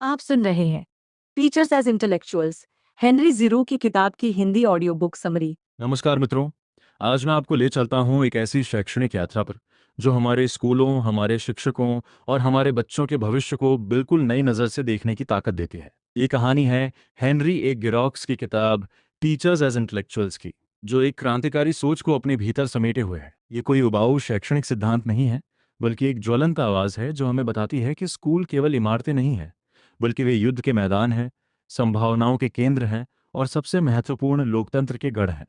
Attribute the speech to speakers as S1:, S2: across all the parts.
S1: आप सुन रहे हैं teachers as intellectuals, Henry Giroux की किताब की हिंदी ऑडियो बुक समरी।
S2: नमस्कार मित्रों। आज मैं आपको ले चलता हूँ एक ऐसी शैक्षणिक यात्रा पर जो हमारे स्कूलों, हमारे शिक्षकों और हमारे बच्चों के भविष्य को बिल्कुल नई नज़र से देखने की ताकत देती है। ये कहानी है हेनरी ए गिरॉक्स की किताब टीचर्स एज इंटेलेक्चुअल्स की, जो एक क्रांतिकारी सोच को अपने भीतर समेटे हुए है। ये कोई उबाऊ शैक्षणिक सिद्धांत नहीं है, बल्कि एक ज्वलंत आवाज़ है जो हमें बताती है कि स्कूल केवल इमारतें नहीं हैं, बल्कि वे युद्ध के मैदान हैं, संभावनाओं के केंद्र हैं और सबसे महत्वपूर्ण लोकतंत्र के गढ़ हैं।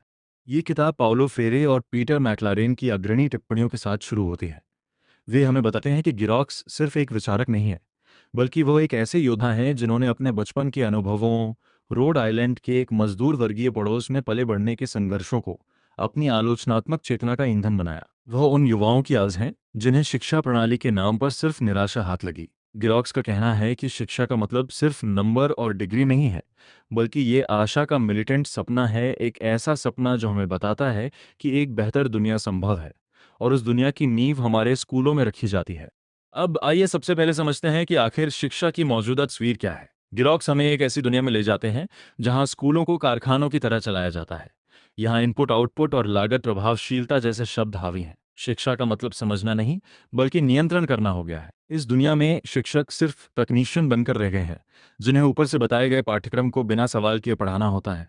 S2: ये किताब पाउलो फ्रेरे और पीटर मैक्लारेन की अग्रणी टिप्पणियों के साथ शुरू होती है। वे हमें बताते हैं कि गिरॉक्स सिर्फ एक विचारक नहीं है, बल्कि वो एक ऐसे योद्धा हैं जिन्होंने अपने बचपन के अनुभवों, रोड आइलैंड के एक मजदूर वर्गीय पड़ोस में पले बढ़ने के संघर्षों को अपनी आलोचनात्मक चेतना का ईंधन बनाया। वह उन युवाओं की आज हैं जिन्हें शिक्षा प्रणाली के नाम पर सिर्फ निराशा हाथ लगी। गिरॉक्स का कहना है कि शिक्षा का मतलब सिर्फ नंबर और डिग्री नहीं है, बल्कि ये आशा का मिलिटेंट सपना है, एक ऐसा सपना जो हमें बताता है कि एक बेहतर दुनिया संभव है और उस दुनिया की नींव हमारे स्कूलों में रखी जाती है। अब आइए सबसे पहले समझते हैं कि आखिर शिक्षा की मौजूदा तस्वीर क्या है। गिरॉक्स हमें एक ऐसी दुनिया में ले जाते हैं जहां स्कूलों को कारखानों की तरह चलाया जाता है। यहाँ इनपुट आउटपुट और लागत प्रभावशीलता जैसे शब्द हावी हैं। शिक्षा का मतलब समझना नहीं, बल्कि नियंत्रण करना हो गया है। इस दुनिया में शिक्षक सिर्फ टेक्नीशियन बनकर रह गए हैं, जिन्हें ऊपर से बताए गए पाठ्यक्रम को बिना सवाल किए पढ़ाना होता है।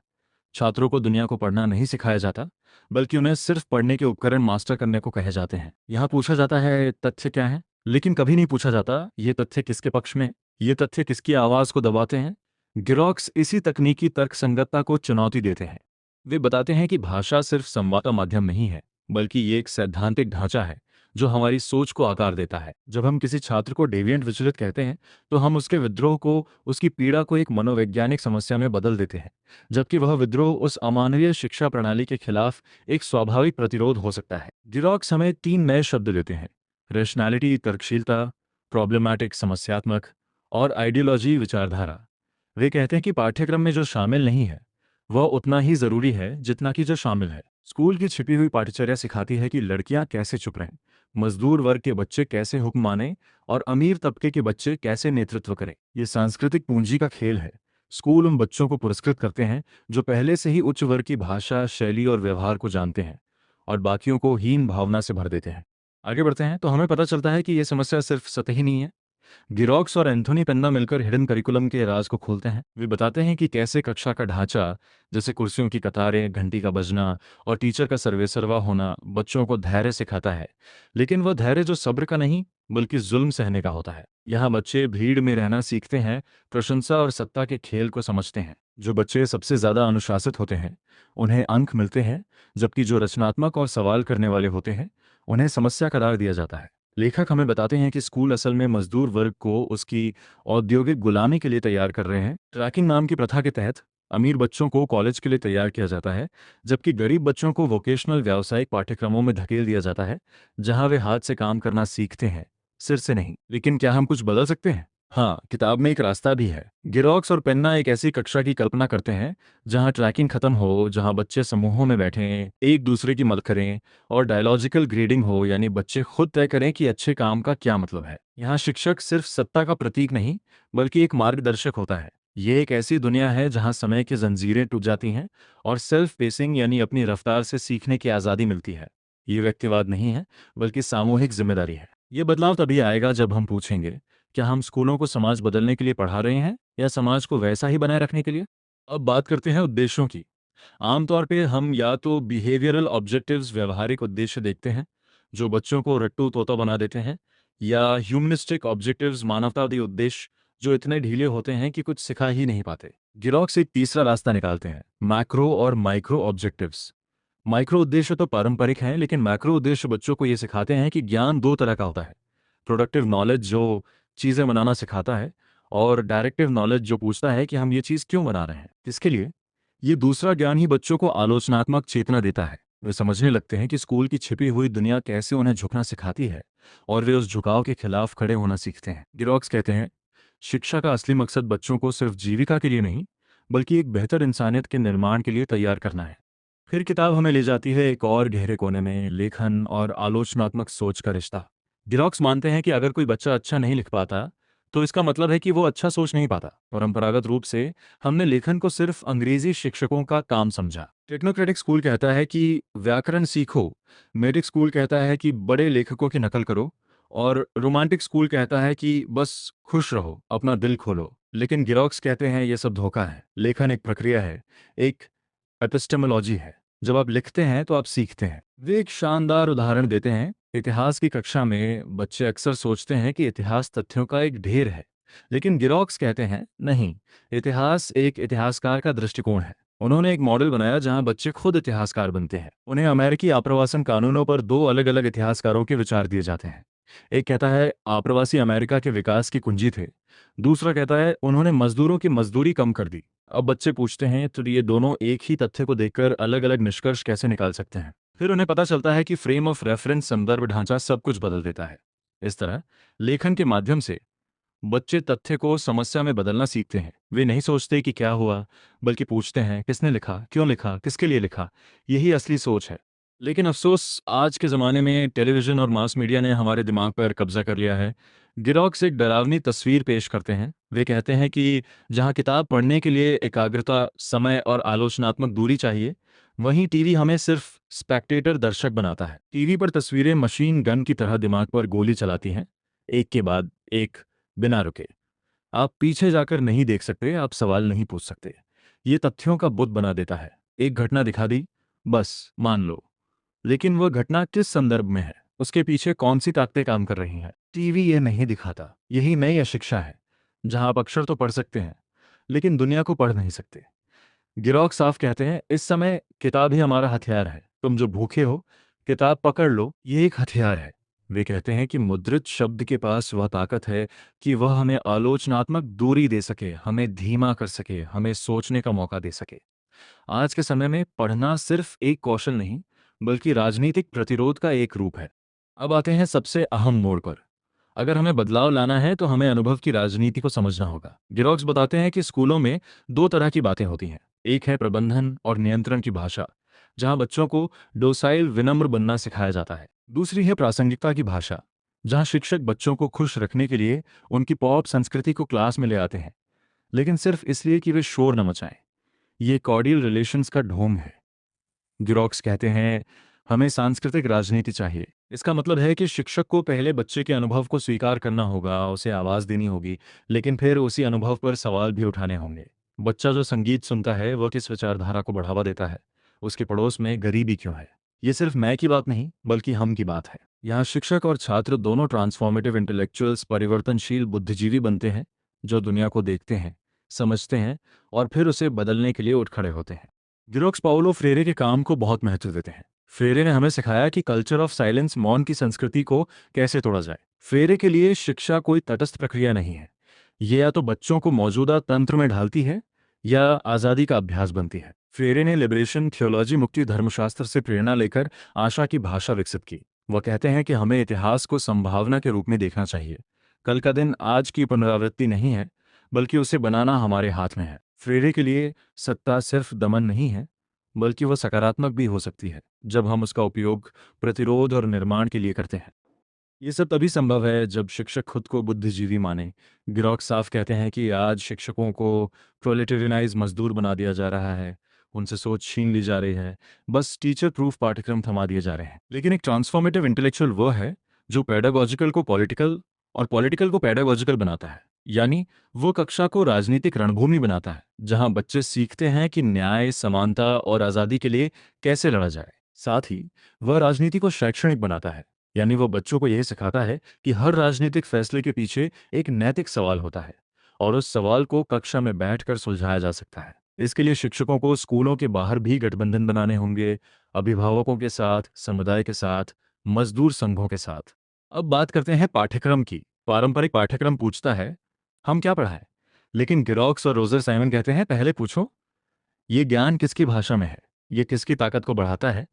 S2: छात्रों को दुनिया को पढ़ना नहीं सिखाया जाता, बल्कि उन्हें सिर्फ पढ़ने के उपकरण मास्टर करने को कहे जाते हैं। यहाँ पूछा जाता है तथ्य क्या है, लेकिन कभी नहीं पूछा जाता ये तथ्य किसके पक्ष में, ये तथ्य किसकी आवाज को दबाते हैं। गिरॉक्स इसी तकनीकी तर्कसंगतता को चुनौती देते हैं। वे बताते हैं कि भाषा सिर्फ संवाद का माध्यम नहीं है, बल्कि ये एक सैद्धांतिक ढांचा है जो हमारी सोच को आकार देता है। जब हम किसी छात्र को डेविएंट विचलित कहते हैं, तो हम उसके विद्रोह को, उसकी पीड़ा को एक मनोवैज्ञानिक समस्या में बदल देते हैं, जबकि वह विद्रोह उस अमानवीय शिक्षा प्रणाली के खिलाफ एक स्वाभाविक प्रतिरोध हो सकता है। डिरॉक्स हमें 3 नए शब्द देते हैं: रैशनैलिटी तर्कशीलता, प्रॉब्लमैटिक समस्यात्मक और आइडियोलॉजी विचारधारा। वे कहते हैं कि पाठ्यक्रम में जो शामिल नहीं है वह उतना ही जरूरी है जितना कि जो शामिल है। स्कूल की छिपी हुई पाठ्यचर्या सिखाती है कि लड़कियां कैसे चुप रहें, मजदूर वर्ग के बच्चे कैसे हुक्म माने और अमीर तबके के बच्चे कैसे नेतृत्व करें। ये सांस्कृतिक पूंजी का खेल है। स्कूल उन बच्चों को पुरस्कृत करते हैं जो पहले से ही उच्च वर्ग की भाषा, शैली और व्यवहार को जानते हैं, और बाकियों को हीन भावना से भर देते हैं। आगे बढ़ते हैं तो हमें पता चलता है कि यह समस्या सिर्फ सतही नहीं है। गिरॉक्स और एंथोनी पेन्ना मिलकर हिडन करिकुलम के राज को खोलते हैं। वे बताते हैं कि कैसे कक्षा का ढांचा, जैसे कुर्सियों की कतारें, घंटी का बजना और टीचर का सर्वेसर्वा होना, बच्चों को धैर्य सिखाता है। लेकिन वह धैर्य जो सब्र का नहीं, बल्कि जुल्म सहने का होता है। यहाँ बच्चे भीड़ में रहना सीखते हैं, प्रशंसा और सत्ता के खेल को समझते हैं। जो बच्चे सबसे ज्यादा अनुशासित होते हैं उन्हें अंक मिलते हैं, जबकि जो रचनात्मक और सवाल करने वाले होते हैं उन्हें समस्या करार दिया जाता है। लेखक हमें बताते हैं कि स्कूल असल में मजदूर वर्ग को उसकी औद्योगिक गुलामी के लिए तैयार कर रहे हैं। ट्रैकिंग नाम की प्रथा के तहत अमीर बच्चों को कॉलेज के लिए तैयार किया जाता है, जबकि गरीब बच्चों को वोकेशनल व्यावसायिक पाठ्यक्रमों में धकेल दिया जाता है, जहां वे हाथ से काम करना सीखते हैं, सिर से नहीं। लेकिन क्या हम कुछ बदल सकते हैं? हाँ, किताब में एक रास्ता भी है। गिरॉक्स और पेन्ना एक ऐसी कक्षा की कल्पना करते हैं जहां ट्रैकिंग खत्म हो, जहां बच्चे समूहों में बैठें, एक दूसरे की मदद करें और डायलॉजिकल ग्रेडिंग हो, यानी बच्चे खुद तय करें कि अच्छे काम का क्या मतलब है। यहाँ शिक्षक सिर्फ सत्ता का प्रतीक नहीं, बल्कि एक मार्गदर्शक होता है। ये एक ऐसी दुनिया है जहाँ समय की जंजीरें टूट जाती हैं और सेल्फ पेसिंग यानी अपनी रफ्तार से सीखने की आज़ादी मिलती है। ये व्यक्तिवाद नहीं है, बल्कि सामूहिक जिम्मेदारी है। ये बदलाव तभी आएगा जब हम पूछेंगे, क्या हम स्कूलों को समाज बदलने के लिए पढ़ा रहे हैं या समाज को वैसा ही बनाए रखने के लिए? अब बात करते हैं उद्देश्यों की। आमतौर पे हम या तो बिहेवियरल ऑब्जेक्टिव्स, व्यवहारिक उद्देश्य देखते हैं जो बच्चों को रट्टू तोता बना देते हैं, या ह्यूमनिस्टिक ऑब्जेक्टिव्स, मानवतावादी उद्देश्य जो इतने ढीले होते हैं कि कुछ सिखा ही नहीं पाते। गिरॉक्स एक तीसरा रास्ता निकालते हैं: मैक्रो और माइक्रो ऑब्जेक्टिव्स। माइक्रो उद्देश्य तो पारंपरिक हैं, लेकिन मैक्रो उद्देश्य बच्चों को ये सिखाते हैं कि ज्ञान दो तरह का होता है: प्रोडक्टिव नॉलेज जो चीज़ें बनाना सिखाता है, और डायरेक्टिव नॉलेज जो पूछता है कि हम ये चीज़ क्यों बना रहे हैं, किसके लिए। ये दूसरा ज्ञान ही बच्चों को आलोचनात्मक चेतना देता है। वे समझने लगते हैं कि स्कूल की छिपी हुई दुनिया कैसे उन्हें झुकना सिखाती है, और वे उस झुकाव के खिलाफ खड़े होना सीखते हैं। गिरॉक्स कहते हैं, शिक्षा का असली मकसद बच्चों को सिर्फ जीविका के लिए नहीं, बल्कि एक बेहतर इंसानियत के निर्माण के लिए तैयार करना है। फिर किताब हमें ले जाती है एक और गहरे कोने में: लेखन और आलोचनात्मक सोच का रिश्ता। गिरॉक्स मानते हैं कि अगर कोई बच्चा अच्छा नहीं लिख पाता, तो इसका मतलब है कि वो अच्छा सोच नहीं पाता। परंपरागत रूप से हमने लेखन को सिर्फ अंग्रेजी शिक्षकों का काम समझा। टेक्नोक्रेटिक स्कूल कहता है कि व्याकरण सीखो, मेडिक स्कूल कहता है कि बड़े लेखकों की नकल करो, और रोमांटिक स्कूल कहता है कि बस खुश रहो, अपना दिल खोलो। लेकिन गिरोक्स कहते हैं ये सब धोखा है। लेखन एक प्रक्रिया है, एक एपिस्टेमोलॉजी है। जब आप लिखते हैं तो आप सीखते हैं। वे एक शानदार उदाहरण देते हैं। इतिहास की कक्षा में बच्चे अक्सर सोचते हैं कि इतिहास तथ्यों का एक ढेर है, लेकिन गिरोक्स कहते हैं नहीं, इतिहास एक इतिहासकार का दृष्टिकोण है। उन्होंने एक मॉडल बनाया जहां बच्चे खुद इतिहासकार बनते हैं। उन्हें अमेरिकी आप्रवासन कानूनों पर दो अलग अलग इतिहासकारों के विचार दिए जाते हैं। एक कहता है आप्रवासी अमेरिका के विकास की कुंजी थे, दूसरा कहता है उन्होंने मजदूरों की मजदूरी कम कर दी। अब बच्चे पूछते हैं तो ये दोनों एक ही तथ्य को देखकर अलग अलग निष्कर्ष कैसे निकाल सकते हैं? फिर उन्हें पता चलता है कि फ्रेम ऑफ रेफरेंस, संदर्भ ढांचा सब कुछ बदल देता है। इस तरह लेखन के माध्यम से बच्चे तथ्य को समस्या में बदलना सीखते हैं। वे नहीं सोचते कि क्या हुआ, बल्कि पूछते हैं किसने लिखा, क्यों लिखा, किसके लिए लिखा। यही असली सोच है। लेकिन अफसोस, आज के ज़माने में टेलीविज़न और मास मीडिया ने हमारे दिमाग पर कब्जा कर लिया है। गिरोक्स एक डरावनी तस्वीर पेश करते हैं। वे कहते हैं कि जहाँ किताब पढ़ने के लिए एकाग्रता, समय और आलोचनात्मक दूरी चाहिए, वहीं टीवी हमें सिर्फ स्पेक्टेटर, दर्शक बनाता है। टीवी पर तस्वीरें मशीन गन की तरह दिमाग पर गोली चलाती हैं, एक के बाद एक, बिना रुके। आप पीछे जाकर नहीं देख सकते, आप सवाल नहीं पूछ सकते। ये तथ्यों का बुत बना देता है। एक घटना दिखा दी, बस मान लो। लेकिन वह घटना किस संदर्भ में है, उसके पीछे कौन सी ताकतें काम कर रही हैं, टीवी ये नहीं दिखाता। यही नई अशिक्षा है, जहां आप अक्षर तो पढ़ सकते हैं, लेकिन दुनिया को पढ़ नहीं सकते। गिरोक साफ कहते हैं इस समय किताब ही हमारा हथियार है। तुम जो भूखे हो, किताब पकड़ लो, ये एक हथियार है। वे कहते हैं कि मुद्रित शब्द के पास वह ताकत है कि वह हमें आलोचनात्मक दूरी दे सके, हमें धीमा कर सके, हमें सोचने का मौका दे सके। आज के समय में पढ़ना सिर्फ एक कौशल नहीं, बल्कि राजनीतिक प्रतिरोध का एक रूप है। अब आते हैं सबसे अहम मोड़ पर। अगर हमें बदलाव लाना है तो हमें अनुभव की राजनीति को समझना होगा। गिरोक्स बताते हैं कि स्कूलों में दो तरह की बातें होती हैं। एक है प्रबंधन और नियंत्रण की भाषा, जहां बच्चों को डोसाइल, विनम्र बनना सिखाया जाता है। दूसरी है प्रासंगिकता की भाषा, जहां शिक्षक बच्चों को खुश रखने के लिए उनकी पॉप संस्कृति को क्लास में ले आते हैं, लेकिन सिर्फ इसलिए कि वे शोर न मचाएं। ये कॉर्डियल रिलेशंस का ढोंग है। गिरोक्स कहते हैं हमें सांस्कृतिक राजनीति चाहिए। इसका मतलब है कि शिक्षक को पहले बच्चे के अनुभव को स्वीकार करना होगा, उसे आवाज़ देनी होगी, लेकिन फिर उसी अनुभव पर सवाल भी उठाने होंगे। बच्चा जो संगीत सुनता है वह किस विचारधारा को बढ़ावा देता है, उसके पड़ोस में गरीबी क्यों है। ये सिर्फ मैं की बात नहीं, बल्कि हम की बात है। यहाँ शिक्षक और छात्र दोनों ट्रांसफॉर्मेटिव इंटेलेक्चुअल्स, परिवर्तनशील बुद्धिजीवी बनते हैं, जो दुनिया को देखते हैं, समझते हैं और फिर उसे बदलने के लिए उठ खड़े होते हैं। गिरोक्स पाउलो फ्रेरे के काम को बहुत महत्व देते हैं। फ्रेरे ने हमें सिखाया कि कल्चर ऑफ साइलेंस, मौन की संस्कृति को कैसे तोड़ा जाए। फ्रेरे के लिए शिक्षा कोई तटस्थ प्रक्रिया नहीं है। ये या तो बच्चों को मौजूदा तंत्र में ढालती है या आज़ादी का अभ्यास बनती है। फ्रेरे ने लिबरेशन थियोलॉजी, मुक्ति धर्मशास्त्र से प्रेरणा लेकर आशा की भाषा विकसित की। वह कहते हैं कि हमें इतिहास को संभावना के रूप में देखना चाहिए। कल का दिन आज की पुनरावृत्ति नहीं है, बल्कि उसे बनाना हमारे हाथ में है। फ्रेरे के लिए सत्ता सिर्फ दमन नहीं है, बल्कि वह सकारात्मक भी हो सकती है, जब हम उसका उपयोग प्रतिरोध और निर्माण के लिए करते हैं। ये सब तभी संभव है जब शिक्षक खुद को बुद्धिजीवी माने। गिरोक्स साफ कहते हैं कि आज शिक्षकों को प्रोलेटेरियनाइज, मजदूर बना दिया जा रहा है, उनसे सोच छीन ली जा रही है, बस टीचर प्रूफ पाठ्यक्रम थमा दिए जा रहे हैं। लेकिन एक ट्रांसफॉर्मेटिव इंटेलेक्चुअल वो है जो पेडागॉजिकल को पॉलिटिकल और पॉलिटिकल को पेडागॉजिकल बनाता है। यानी वो कक्षा को राजनीतिक रणभूमि बनाता है, जहां बच्चे सीखते हैं कि न्याय, समानता और आज़ादी के लिए कैसे लड़ा जाए। साथ ही वह राजनीति को शैक्षणिक बनाता है, यानी वो बच्चों को यह सिखाता है कि हर राजनीतिक फैसले के पीछे एक नैतिक सवाल होता है और उस सवाल को कक्षा में बैठकर सुलझाया जा सकता है। इसके लिए शिक्षकों को स्कूलों के बाहर भी गठबंधन बनाने होंगे, अभिभावकों के साथ, समुदाय के साथ, मजदूर संघों के साथ। अब बात करते हैं पाठ्यक्रम की। पारंपरिक पाठ्यक्रम पूछता है हम क्या पढ़ाएं, लेकिन गिरोक्स और रोजर साइमन कहते हैं पहले पूछो ये ज्ञान किसकी भाषा में है, ये किसकी ताकत को बढ़ाता है।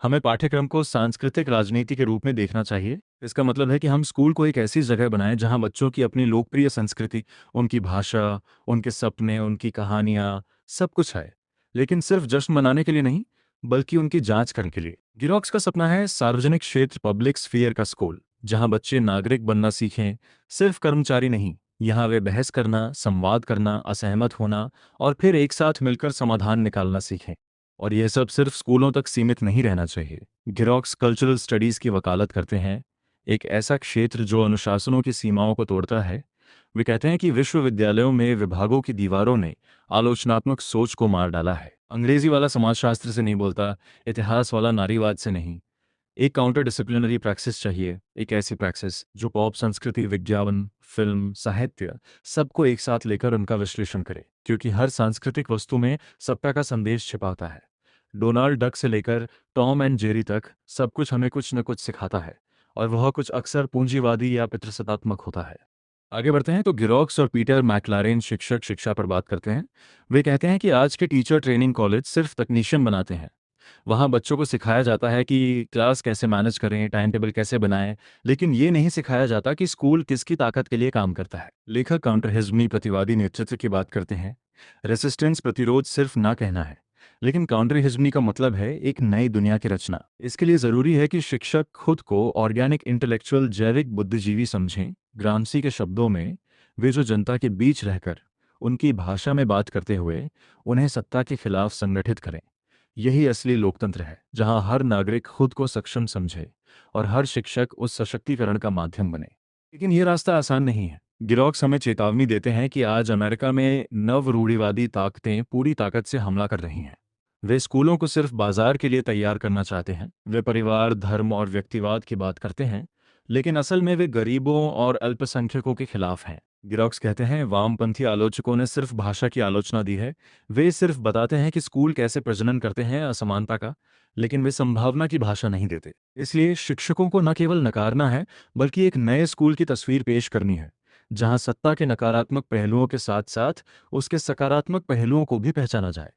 S2: हमें पाठ्यक्रम को सांस्कृतिक राजनीति के रूप में देखना चाहिए। इसका मतलब है कि हम स्कूल को एक ऐसी जगह बनाएं जहां बच्चों की अपनी लोकप्रिय संस्कृति, उनकी भाषा, उनके सपने, उनकी कहानियां, सब कुछ है, लेकिन सिर्फ जश्न मनाने के लिए नहीं, बल्कि उनकी जांच करने के लिए। गिरोक्स का सपना है सार्वजनिक क्षेत्र, पब्लिक स्फीयर का स्कूल, जहां बच्चे नागरिक बनना सीखें, सिर्फ कर्मचारी नहीं। यहाँ वे बहस करना, संवाद करना, असहमत होना और फिर एक साथ मिलकर समाधान निकालना सीखें। और यह सब सिर्फ स्कूलों तक सीमित नहीं रहना चाहिए। गिरोक्स कल्चरल स्टडीज़ की वकालत करते हैं, एक ऐसा क्षेत्र जो अनुशासनों की सीमाओं को तोड़ता है। वे कहते हैं कि विश्वविद्यालयों में विभागों की दीवारों ने आलोचनात्मक सोच को मार डाला है। अंग्रेजी वाला समाजशास्त्र से नहीं बोलता, इतिहास वाला नारीवाद से नहीं। एक काउंटर डिसिप्लिनरी प्रैक्टिस चाहिए, एक ऐसी प्रैक्टिस जो पॉप संस्कृति, विज्ञापन, फिल्म, साहित्य सबको एक साथ लेकर उनका विश्लेषण करे, क्योंकि हर सांस्कृतिक वस्तु में सत्ता का संदेश छिपा होता है। डोनाल्ड डक से लेकर टॉम एंड जेरी तक सब कुछ हमें कुछ न कुछ सिखाता है, और वह कुछ अक्सर पूंजीवादी या पितृसत्तात्मक होता है। आगे बढ़ते हैं तो गिरोक्स और पीटर मैक्लारेन शिक्षक शिक्षा पर बात करते हैं। वे कहते हैं कि आज के टीचर ट्रेनिंग कॉलेज सिर्फ तकनीशियन बनाते हैं। वहाँ बच्चों को सिखाया जाता है कि क्लास कैसे मैनेज करें, टाइम टेबल कैसे बनाएं, लेकिन ये नहीं सिखाया जाता कि स्कूल किसकी ताकत के लिए काम करता है। लेखक काउंटर हिज्मी प्रतिवादी नेतृत्व की बात करते हैं। रेसिस्टेंस प्रतिरोध सिर्फ ना कहना है, लेकिन काउंटर हिज्मी का मतलब है एक नई दुनिया की रचना। इसके लिए ज़रूरी है कि शिक्षक खुद को ऑर्गेनिक इंटेलेक्चुअल जैविक बुद्धिजीवी समझें। ग्रामसी के शब्दों में, वे जो जनता के बीच रहकर उनकी भाषा में बात करते हुए उन्हें सत्ता के खिलाफ संगठित करें। यही असली लोकतंत्र है, जहां हर नागरिक खुद को सक्षम समझे और हर शिक्षक उस सशक्तिकरण का माध्यम बने। लेकिन यह रास्ता आसान नहीं है। गिरोक्स हमें चेतावनी देते हैं कि आज अमेरिका में नव रूढ़िवादी ताकतें पूरी ताकत से हमला कर रही हैं। वे स्कूलों को सिर्फ बाजार के लिए तैयार करना चाहते हैं। वे परिवार, धर्म और व्यक्तिवाद की बात करते हैं, लेकिन असल में वे गरीबों और अल्पसंख्यकों के खिलाफ हैं। गिरोक्स कहते हैं, वामपंथी आलोचकों ने सिर्फ भाषा की आलोचना दी है। वे सिर्फ बताते हैं कि स्कूल कैसे प्रजनन करते हैं असमानता का, लेकिन वे संभावना की भाषा नहीं देते। इसलिए शिक्षकों को न केवल नकारना है, बल्कि एक नए स्कूल की तस्वीर पेश करनी है, जहां सत्ता के नकारात्मक पहलुओं के साथ साथ उसके सकारात्मक पहलुओं को भी पहचाना जाए।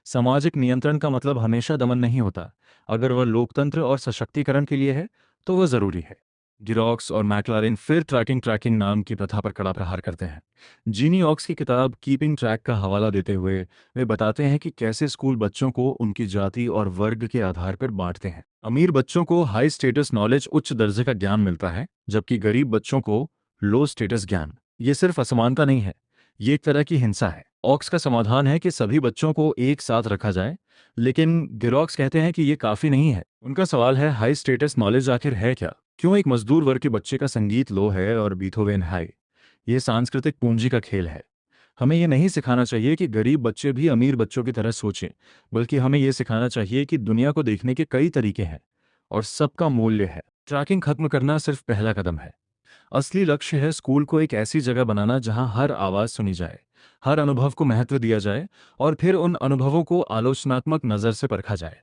S2: सामाजिक नियंत्रण का मतलब हमेशा दमन नहीं होता। अगर वह लोकतंत्र और सशक्तिकरण के लिए है, तो वह जरूरी है। गिरोक्स और मैक्लारेन फिर ट्रैकिंग ट्रैकिंग नाम की प्रथा पर कड़ा प्रहार करते हैं। जीनी ऑक्स की किताब कीपिंग ट्रैक का हवाला देते हुए वे बताते हैं कि कैसे स्कूल बच्चों को उनकी जाति और वर्ग के आधार पर बांटते हैं। अमीर बच्चों को हाई स्टेटस नॉलेज, उच्च दर्जे का ज्ञान मिलता है, जबकि गरीब बच्चों को लो स्टेटस ज्ञान। ये सिर्फ असमानता नहीं है, ये एक तरह की हिंसा है। ऑक्स का समाधान है कि सभी बच्चों को एक साथ रखा जाए, लेकिन गिरोक्स कहते हैं कि ये काफी नहीं है। उनका सवाल है, हाई स्टेटस नॉलेज आखिर है क्या? क्यों एक मजदूर वर्ग के बच्चे का संगीत लो है और बीथोवेन हाई? ये सांस्कृतिक पूंजी का खेल है। हमें ये नहीं सिखाना चाहिए कि गरीब बच्चे भी अमीर बच्चों की तरह सोचें, बल्कि हमें ये सिखाना चाहिए कि दुनिया को देखने के कई तरीके हैं और सबका मूल्य है। ट्रैकिंग खत्म करना सिर्फ पहला कदम है। असली लक्ष्य है स्कूल को एक ऐसी जगह बनाना जहां हर आवाज सुनी जाए, हर अनुभव को महत्व दिया जाए और फिर उन अनुभवों को आलोचनात्मक नजर से परखा जाए।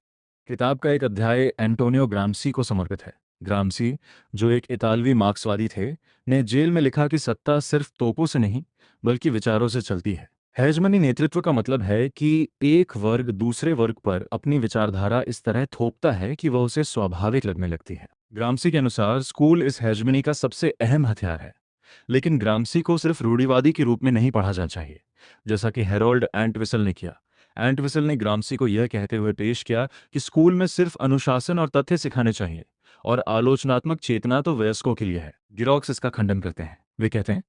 S2: किताब का एक अध्याय एंटोनियो ग्राम्सी को समर्पित है। ग्राम्सी, जो एक इतालवी मार्क्सवादी थे, ने जेल में लिखा कि सत्ता सिर्फ तोपों से नहीं, बल्कि विचारों से चलती है। हेजमनी नेतृत्व का मतलब है कि एक वर्ग दूसरे वर्ग पर अपनी विचारधारा इस तरह थोपता है कि वह उसे स्वाभाविक लगने लगती है। ग्राम्सी के अनुसार स्कूल इस हेजमनी का सबसे अहम हथियार है, लेकिन ग्राम्सी को सिर्फ रूढ़िवादी के रूप में नहीं पढ़ा जाना चाहिए, जैसा कि हेरोल्ड एंटविसल ने किया। एंटविसल ने ग्राम्सी को यह कहते हुए पेश किया कि स्कूल में सिर्फ अनुशासन और तथ्य सिखाने चाहिए और आलोचनात्मक चेतना तो वयस्कों के लिए है। गिरोक्स इसका खंडन करते हैं। वे कहते हैं,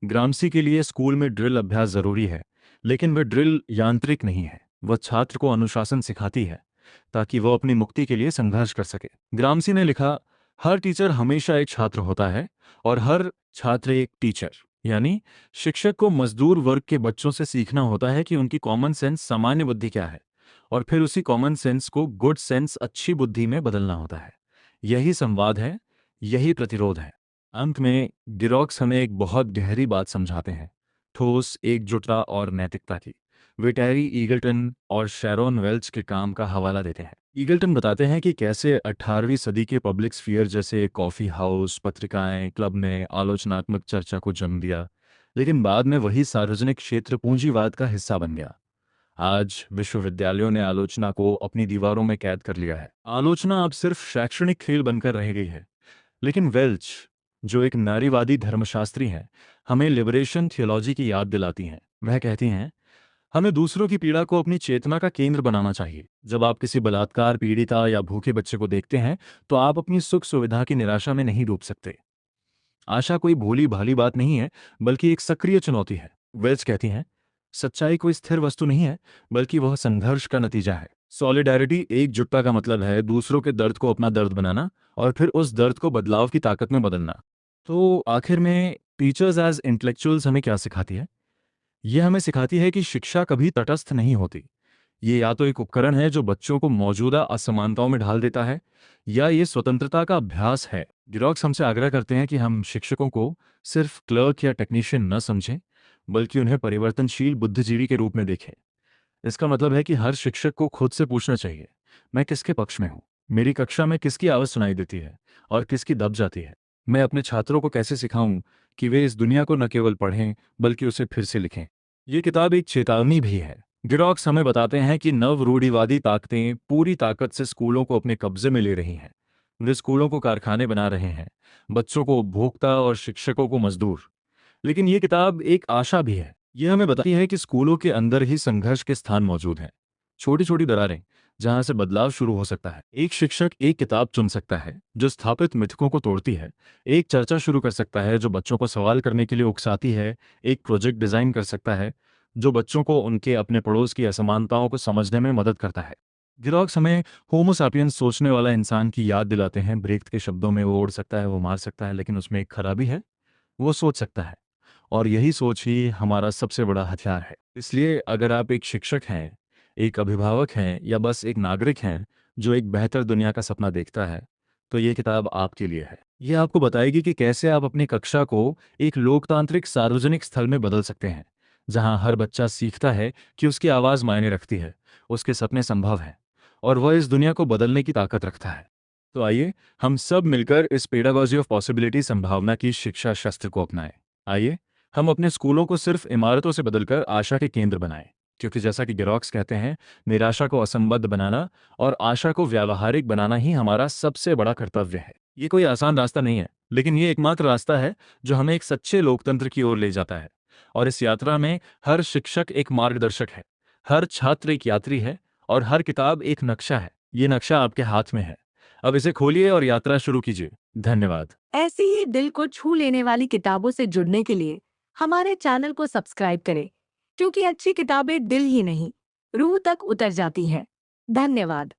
S2: ग्राम्सी के लिए स्कूल में ड्रिल अभ्यास जरूरी है, लेकिन वह ड्रिल यांत्रिक नहीं है। वह छात्र को अनुशासन सिखाती है ताकि वह अपनी मुक्ति के लिए संघर्ष कर सके। ग्राम्सी ने लिखा, हर टीचर हमेशा एक छात्र होता है और हर छात्र एक टीचर। यानी शिक्षक को मजदूर वर्ग के बच्चों से सीखना होता है कि उनकी कॉमन सेंस, सामान्य बुद्धि क्या है, और फिर उसी कॉमन सेंस को गुड सेंस, अच्छी बुद्धि में बदलना होता है। यही संवाद है, यही प्रतिरोध है। अंत में गिरोक्स हमें एक बहुत गहरी बात समझाते हैं, ठोस एकजुटता और नैतिकता की। वे टेरी ईगल्टन और शैरोन वेल्च के काम का हवाला देते हैं। ईगल्टन बताते हैं कि कैसे 18वीं सदी के पब्लिक स्फीयर जैसे कॉफ़ी हाउस, पत्रिकाएं, क्लब ने आलोचनात्मक चर्चा को जन्म दिया, लेकिन बाद में वही सार्वजनिक क्षेत्र पूंजीवाद का हिस्सा बन गया। आज विश्वविद्यालयों ने आलोचना को अपनी दीवारों में कैद कर लिया है। आलोचना अब सिर्फ शैक्षणिक खेल बनकर रह गई है। लेकिन वेल्च, जो एक नारीवादी धर्मशास्त्री हैं, हमें लिबरेशन थियोलॉजी की याद दिलाती हैं। वह कहती हैं, हमें दूसरों की पीड़ा को अपनी चेतना का केंद्र बनाना चाहिए। जब आप किसी बलात्कार पीड़िता या भूखे बच्चे को देखते हैं, तो आप अपनी सुख सुविधा की निराशा में नहीं डूब सकते। आशा कोई भोली भाली बात नहीं है, बल्कि एक सक्रिय चुनौती है। वेल्स कहती हैं, सच्चाई कोई स्थिर वस्तु नहीं है, बल्कि वह संघर्ष का नतीजा है। सॉलिडारिटी, एकजुटता का मतलब है दूसरों के दर्द को अपना दर्द बनाना और फिर उस दर्द को बदलाव की ताकत में बदलना। तो आखिर में टीचर्स एज इंटेलेक्चुअल्स हमें क्या सिखाती है? ये हमें सिखाती है कि शिक्षा कभी तटस्थ नहीं होती। ये या तो एक उपकरण है जो बच्चों को मौजूदा असमानताओं में ढाल देता है, या ये स्वतंत्रता का अभ्यास है। गिरोक्स हमसे आग्रह करते हैं कि हम शिक्षकों को सिर्फ क्लर्क या टेक्नीशियन न समझें, बल्कि उन्हें परिवर्तनशील बुद्धिजीवी के रूप में देखें। इसका मतलब है कि हर शिक्षक को खुद से पूछना चाहिए, मैं किसके पक्ष में हूँ? मेरी कक्षा में किसकी आवाज़ सुनाई देती है और किसकी दब जाती है? मैं अपने छात्रों को कैसे सिखाऊं कि वे इस दुनिया को न केवल पढ़ें, बल्कि उसे फिर से लिखें? ये किताब एक चेतावनी भी है। गिरोक्स हमें बताते हैं कि नव रूढ़िवादी ताकतें पूरी ताकत से स्कूलों को अपने कब्जे में ले रही हैं। वे स्कूलों को कारखाने बना रहे हैं, बच्चों को उपभोक्ता और शिक्षकों को मजदूर। लेकिन ये किताब एक आशा भी है। यह हमें बताती है कि स्कूलों के अंदर ही संघर्ष के स्थान मौजूद हैं। छोटी छोटी दरारें, जहां से बदलाव शुरू हो सकता है। एक शिक्षक एक किताब चुन सकता है जो स्थापित मिथकों को तोड़ती है। एक चर्चा शुरू कर सकता है जो बच्चों को सवाल करने के लिए उकसाती है। एक प्रोजेक्ट डिजाइन कर सकता है जो बच्चों को उनके अपने पड़ोस की असमानताओं को समझने में मदद करता है। गिरोक्स हमें होमो सापियंस, सोचने वाला इंसान की याद दिलाते हैं। ब्रेख्त के शब्दों में, वो उड़ सकता है, वो मार सकता है, लेकिन उसमें एक खराबी है, वो सोच सकता है। और यही सोच ही हमारा सबसे बड़ा हथियार है। इसलिए अगर आप एक शिक्षक हैं, एक अभिभावक हैं, या बस एक नागरिक हैं जो एक बेहतर दुनिया का सपना देखता है, तो ये किताब आपके लिए है। ये आपको बताएगी कि कैसे आप अपनी कक्षा को एक लोकतांत्रिक सार्वजनिक स्थल में बदल सकते हैं, जहां हर बच्चा सीखता है कि उसकी आवाज़ मायने रखती है, उसके सपने संभव हैं, और वह इस दुनिया को बदलने की ताकत रखता है। तो आइए हम सब मिलकर इस पेडागॉजी ऑफ पॉसिबिलिटी, संभावना की शिक्षा शस्त्र को अपनाएं। आइए हम अपने स्कूलों को सिर्फ इमारतों से बदलकर आशा के केंद्र बनाएं, क्योंकि जैसा कि गिरोक्स कहते हैं, निराशा को असंबद्ध बनाना और आशा को व्यावहारिक बनाना ही हमारा सबसे बड़ा कर्तव्य है। ये कोई आसान रास्ता नहीं है, लेकिन ये एकमात्र रास्ता है जो हमें एक सच्चे लोकतंत्र की ओर ले जाता है। और इस यात्रा में हर शिक्षक एक मार्गदर्शक है, हर छात्र एक यात्री है, और हर किताब एक नक्शा है। ये नक्शा आपके हाथ में है, अब इसे खोलिए और यात्रा शुरू कीजिए। धन्यवाद।
S1: ऐसी ही दिल को छू लेने वाली किताबों से जुड़ने के लिए हमारे चैनल को सब्सक्राइब करें, क्योंकि अच्छी किताबें दिल ही नहीं, रूह तक उतर जाती हैं। धन्यवाद।